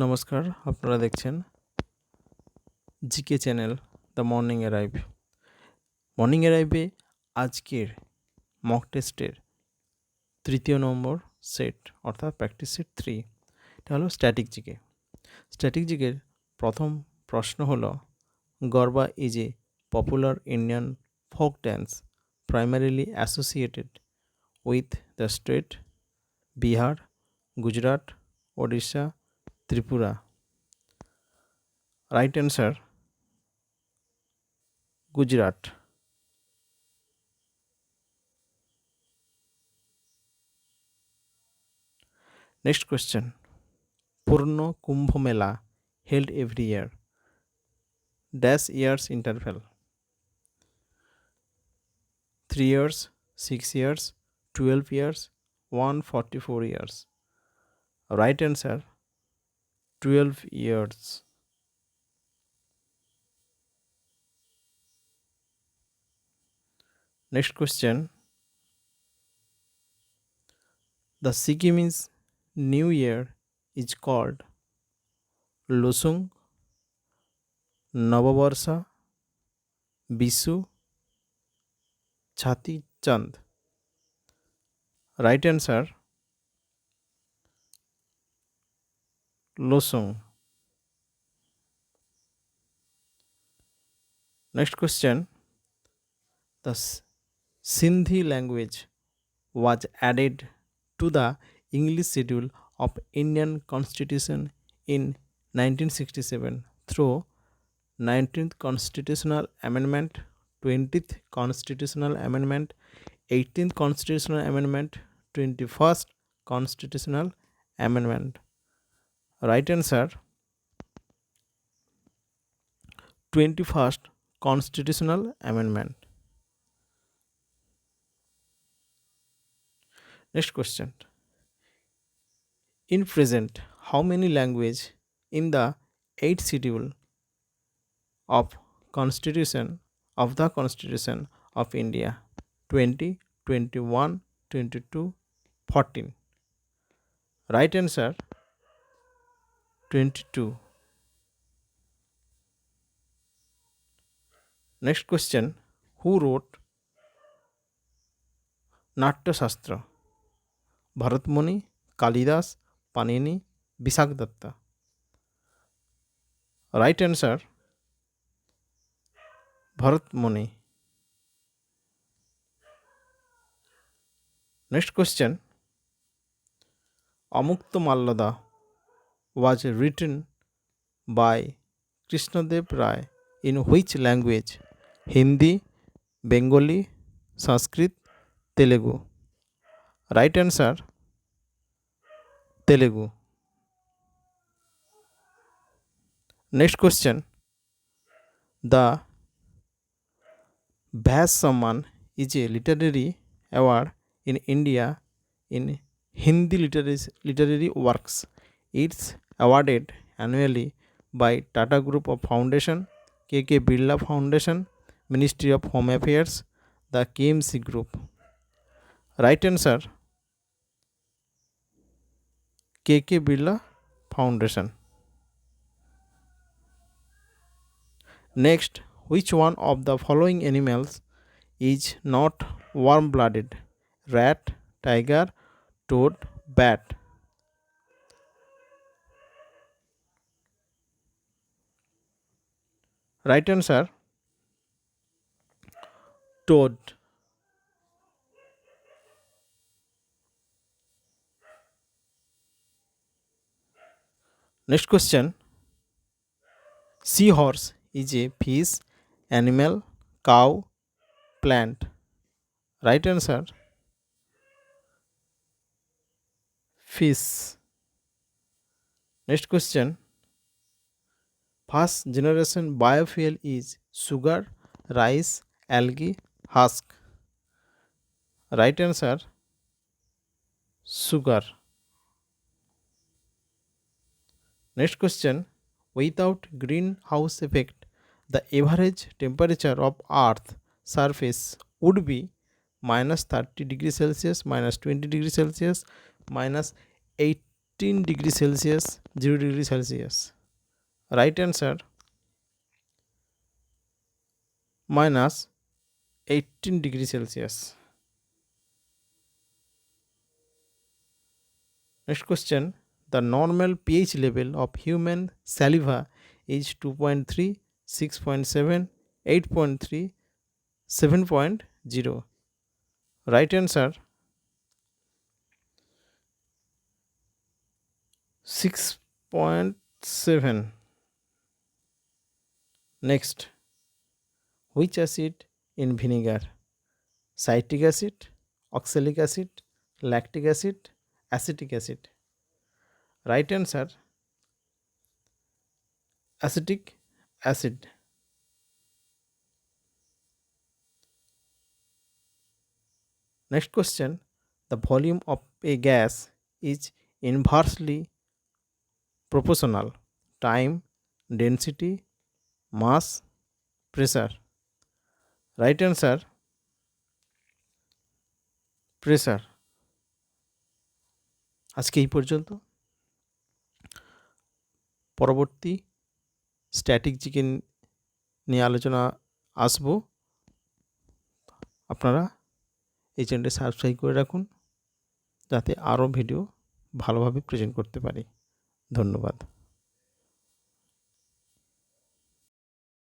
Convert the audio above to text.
নমস্কার, আপনারা দেখছেন GK channel the morning arrive. Morning অ্যারাইভে আজকের মক টেস্টের তৃতীয় নম্বর সেট অর্থাৎ প্র্যাকটিস সেট 3 এটা হলো স্ট্যাটিক জিকে। স্ট্যাটিক জিকের প্রথম প্রশ্ন হলো Garba is a popular Indian folk dance primarily associated with the state Bihar, Gujarat, Odisha, Tripura. Right answer Gujarat. Next question. Purno Kumbh Mela held every year. Dash years interval. 3 years, 6 years, 12 years, 144 years. Right answer 12 years. Next question. The Sikkimese New Year is called Losung, Navabarsha, Bisu, Chati Chand. Right answer Losung. Next question. The Sindhi language was added to the English schedule of Indian Constitution in 1967 through 19th Constitutional Amendment, 20th Constitutional Amendment, 18th Constitutional Amendment, 21st Constitutional Amendment. Right answer 21st Constitutional Amendment. Next question. In present, how many languages in the 8th schedule of the Constitution of India? 20, 21, 22, 14. Right answer 22. Next question. Who wrote Natya Shastra? Bharatmuni, Kalidas, Panini, Visakdatta. Right answer Bharatmuni. Next question. Amukta Mallada was written by Krishnadev Rai in which language? Hindi, Bengali, Sanskrit, Telugu. Right answer Telugu. Next question. The Vyas Samman is a literary award in India in Hindi literary works. It's awarded annually by Tata Group of Foundation, KK Birla Foundation, Ministry of Home Affairs, the KMC Group. Right answer KK Birla Foundation. Next, which one of the following animals is not warm-blooded? Rat, tiger, toad, bat. Right answer toad. Next question. Seahorse is a fish, animal, cow, plant. Right answer fish. Next question. First generation biofuel is sugar, rice, algae, husk. Right answer sugar. Next question. Without greenhouse effect, the average temperature of Earth surface would be minus 30 degrees Celsius, minus 20 degrees Celsius, minus 8 15 degree Celsius, 0 degree Celsius. Right answer minus 18 degree Celsius. Next question. The normal pH level of human saliva is 2.3, 6.7, 8.3, 7.0. Right answer 6.7. Next. Which acid in vinegar? Citric acid, oxalic acid, lactic acid, acetic acid. Right answer acetic acid. Next question. The volume of a gas is inversely proportional. Time, density, mass, pressure. Right answer pressure. আজকে এই পর্যন্ত। পরবর্তী static GK নিয়ে আলোচনা আসবো। আপনারা এই চ্যানেলটি সাবস্ক্রাইব করে রাখুন, যাতে আরও ভিডিও ভালোভাবে প্রেজেন্ট করতে পারি। ধন্যবাদ।